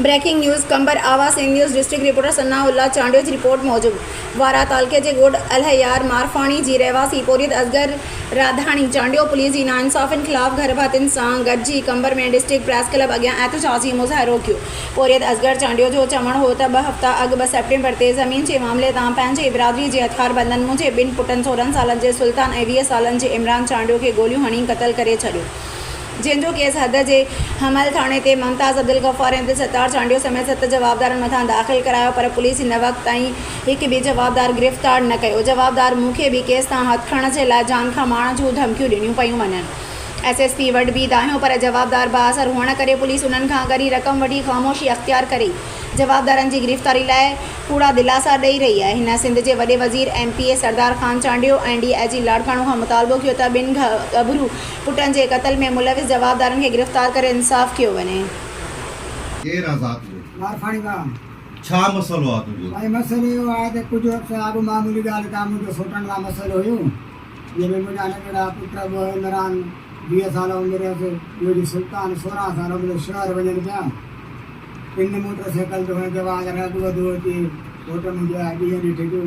Breaking news Qambar आवास इन news district reporter Sanaullah Chandio जी रिपोर्ट मौजूद वारा तालके जे गोड अलहयार मारफाणी जी रहवासी पोरियत असगर राधाणी चांडियो पुलिस जी नाइंसाफ़िन खिलाफ़ घर भातिन सां गॾिजी कंबर में डिस्ट्रिक्ट प्रेस क्लब अॻियां एहतजाजी मुज़ाहिरो कयो। पोरियत असगर चांडियो जो चवणु हो त 2 हफ़्ता अॻु 2 सेप्टेम्बर ते ज़मीन जे मामले तां पंहिंजे बिरादरी जे हथियारबंदनि मुंहिंजे 2 पुटनि 16 सालनि जे सुल्तान ऐं 20 सालनि जे इमरान चांडियो खे गोलियूं हणी क़तल करे छॾियो, जंहिंजो केस हद जे हमल थाणे ते मुमताज़ अब्दुल गफ़ार ऐं सत्तार चांडियो समेत 7 जवाबदारनि मथां दाख़िल करायो, पर पुलिस हिन वक़्त ताईं हिकु बि जवाबदार गिरफ़्तार न कयो। जवाबदार मूंखे बि केस तां हथ खणण जे लाइ जान खां मारण जूं धमकियूं ॾिनियूं पियूं वञनि। SSP वटि बि दाहियो, पर जवाबदार बाअसर हुअण करे पुलिस उन्हनि खां ॻरी रक़म वठी ख़ामोशी अख़्तियार करे जवाबदारनि जी गिरफ़्तारी लाइ कूड़ा दिलासा ॾेई रही आहे। हिन सिंध जे वॾे वज़ीर MPA सरदार ख़ान चांडियो ऐं DIG लाड़काणो खां मुतालबो कयो त 2 गभरू पुटनि जे क़त्ल में मुलविस जवाबदारनि खे गिरफ़्तार करे इंसाफ़ कयो वञे। केरु आज़ाद जो मारफाणी का छा मसलो आहे तुंहिंजो? भाई मसलो इहो आहे त कुझु अर्से अॻु मामूली ॻाल्हि का मुंहिंजो सोटण का मसलो हुयो, जंहिंमें मुंहिंजा नंढड़ा पुट ॿ इमरान 20 साल उमिरि हुअसि, ॿियो जी सुल्तान 16 साल उमिरि, शहर वञनि पिया। इन मोटरसाइकिल ते जवाब अॻु वधो अचे घोट मुंहिंजा ॾींहं ॾिठे जो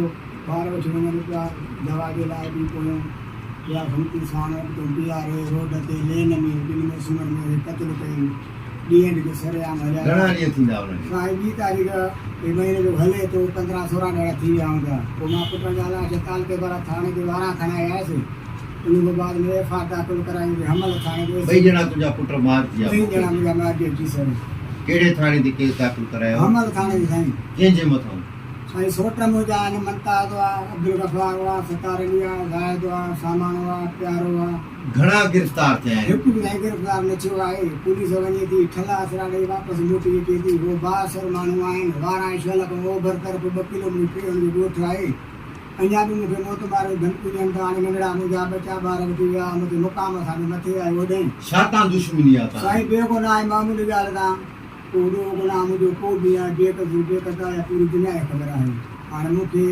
ॿार वठी वञनि पिया दवा जे लाइ बि कोन्ह या फुल्की साण बीहारे रोड ते लेन में 2 मौसमनि में क़तल कयूं। ॾींहं ॾिठे सरेआम हलिया। घणा ॾींहं थींदा उन्हनि साईं 2 तारीख़ महीने जो हले तो 15-16 ॾींहं थी विया हूंदा। पोइ मां पुट जा लाइ जताल के वारा थाणे ते वारा खणाए आयसि। उन खां बाद में FIR दाख़िल कराई हमल थाणे ते। 2 ॼणा तुंहिंजा पुट मारिजी विया? 2 ॼणा मुंहिंजा मारिजी अची सर। कहिड़े थाणे ते केस दाख़िल करायो? हमल थाणे ते साईं। कंहिंजे मथां? साईं सोट मुंहिंजा आहिनि, मुमताज़ हुआ, अब्दुल गफ़ार हुआ, सतार अली हुआ, ज़ाहिद हुआ, सामान हुआ, प्यारो हुआ। घणा गिरफ़्तार थिया आहिनि? हिकु बि साईं गिरफ़्तार न थियो आहे। पुलिस वञे थी ठला आसरा ॾेई वापसि मोटी अचे थी। उहो बाअसर माण्हू आहिनि, 12 शहर खां ओभर तरफ़ 2 किलोमीटर हुनजो ॻोठु आहे। अञा बि मूंखे मोतबार धमकी ॾियनि था। हाणे नंढड़ा मुंहिंजा बचा ॿार वठी विया, मूंखे मुक़ाम असांजे मथे आहे होॾे। छा तां दुश्मनी आहे? साईं ॿियो न आहे, मामूली ॻाल्हि तां पूरो गुनाह मुंहिंजो को बि आहे, जेकदा पूरी दुनिया खे ख़बर आहे। हाणे मूंखे